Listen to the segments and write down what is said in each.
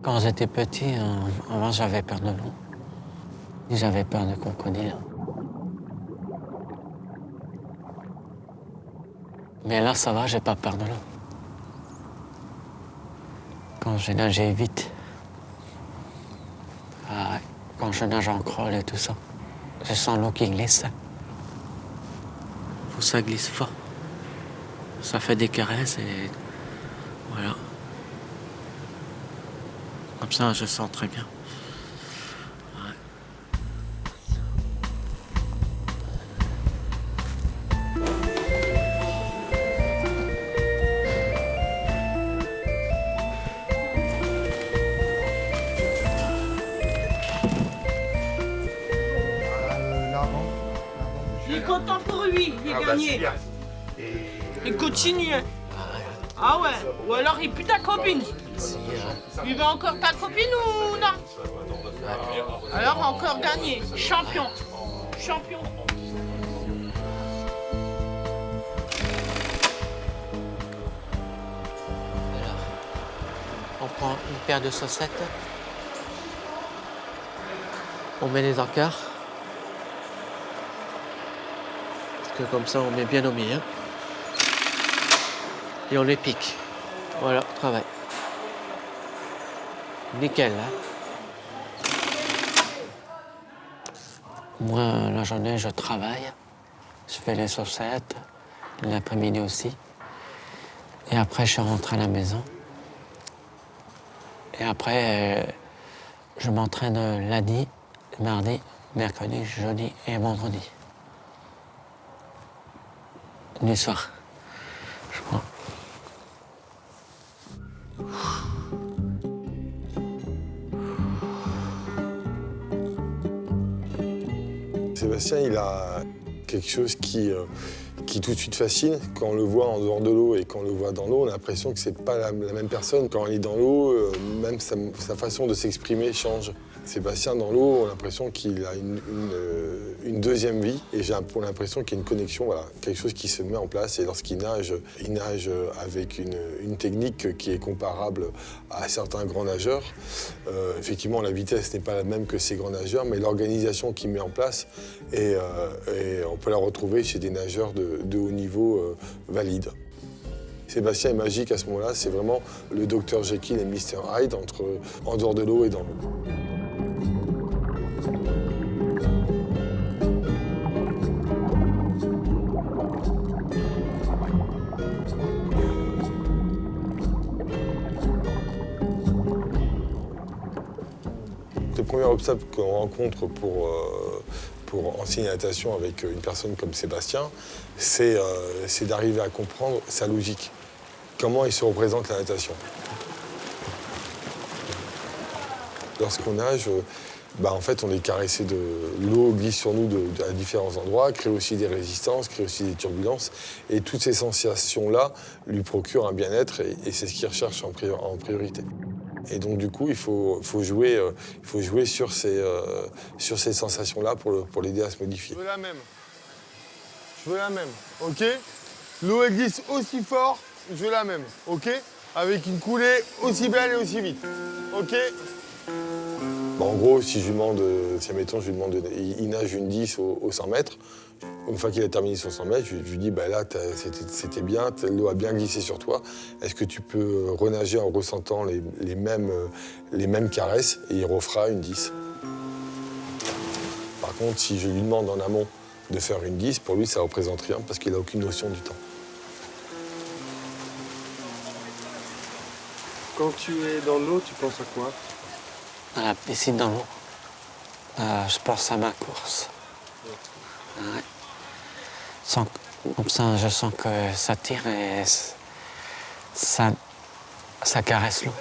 Quand j'étais petit, avant, j'avais peur de l'eau. J'avais peur de crocodile. Mais là, ça va, j'ai pas peur de l'eau. Quand je nageais vite, quand je nage en crawl et tout ça, je sens l'eau qui glisse. Faut que ça glisse fort. Ça fait des caresses et voilà. Comme ça, je sens très bien. Ouais. Il est content pour lui, il est gagné. Il continue. Ah ouais, ou alors il pue ta copine. Il veut encore ta copine ou non? Alors encore gagné, champion. Champion. On prend une paire de chaussettes. On met les encarts. Parce que comme ça, on met bien au milieu. Et on les pique. Voilà, travail. Nickel, hein. Moi, la journée, je travaille. Je fais les chaussettes. L'après-midi aussi. Et après, je rentre à la maison. Et après, je m'entraîne lundi, mardi, mercredi, jeudi et vendredi. Du soir, je crois. Sébastien, il a quelque chose qui tout de suite fascine. Quand on le voit en dehors de l'eau et quand on le voit dans l'eau, on a l'impression que c'est pas la même personne. Quand il est dans l'eau, même sa façon de s'exprimer change. Sébastien, dans l'eau, on a l'impression qu'il a une deuxième vie. Et j'ai l'impression qu'il y a une connexion, voilà, quelque chose qui se met en place. Et lorsqu'il nage, il nage avec une technique qui est comparable à certains grands nageurs. Effectivement, la vitesse n'est pas la même que ces grands nageurs, mais l'organisation qu'il met en place, et on peut la retrouver chez des nageurs de haut niveau valides. Sébastien est magique à ce moment-là, c'est vraiment le Dr Jekyll et Mr Hyde en dehors de l'eau et dans l'eau. Le premier obstacle qu'on rencontre pour enseigner la natation avec une personne comme Sébastien, c'est d'arriver à comprendre sa logique. Comment il se représente la natation. Lorsqu'on nage, en fait, on est caressé de l'eau, glisse sur nous à différents endroits, crée aussi des résistances, crée aussi des turbulences. Et toutes ces sensations-là lui procurent un bien-être et c'est ce qu'il recherche en priorité. Et donc, du coup, il faut jouer sur ces sensations-là pour l'aider à se modifier. Je veux la même. Je veux la même, OK? L'eau, elle glisse aussi fort, je veux la même, OK? Avec une coulée aussi belle et aussi vite, OK? En gros, si admettons, je lui demande, il nage une 10 au 100 mètres. Une fois qu'il a terminé son 100 mètres, je lui dis, là, c'était bien, l'eau a bien glissé sur toi. Est-ce que tu peux renager en ressentant les mêmes caresses? Et il refera une 10. Par contre, si je lui demande en amont de faire une 10, pour lui, ça ne représente rien parce qu'il n'a aucune notion du temps. Quand tu es dans l'eau, tu penses à quoi? À la piscine dans l'eau. Je pense à ma course. Ouais. Comme ça, je sens que ça tire et ça caresse l'eau.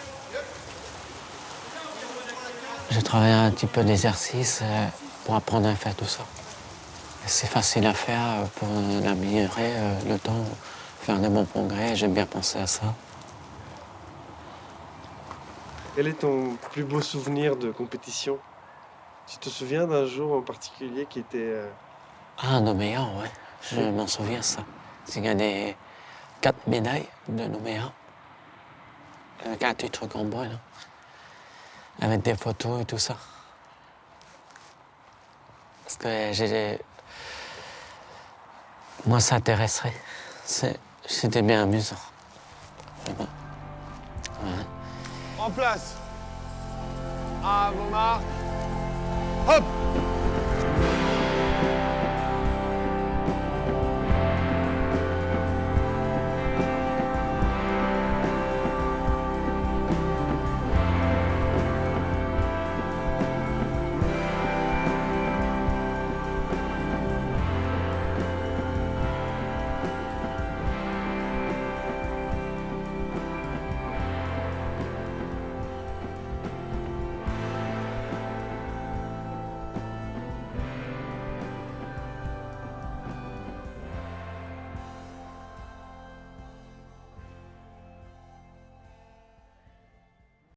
J'ai travaillé un petit peu d'exercice pour apprendre à faire tout ça. C'est facile à faire pour améliorer le temps, faire de bons progrès. J'ai bien pensé à ça. Quel est ton plus beau souvenir de compétition? Tu te souviens d'un jour en particulier qui était... Ah, Nouméa, ouais. Je m'en souviens, ça. J'ai gagné 4 médailles de Nouméa. Avec un titre combat, là. avec des photos et tout ça. Parce que moi, ça intéresserait. C'était bien amusant. En place. À vos marques. Hop!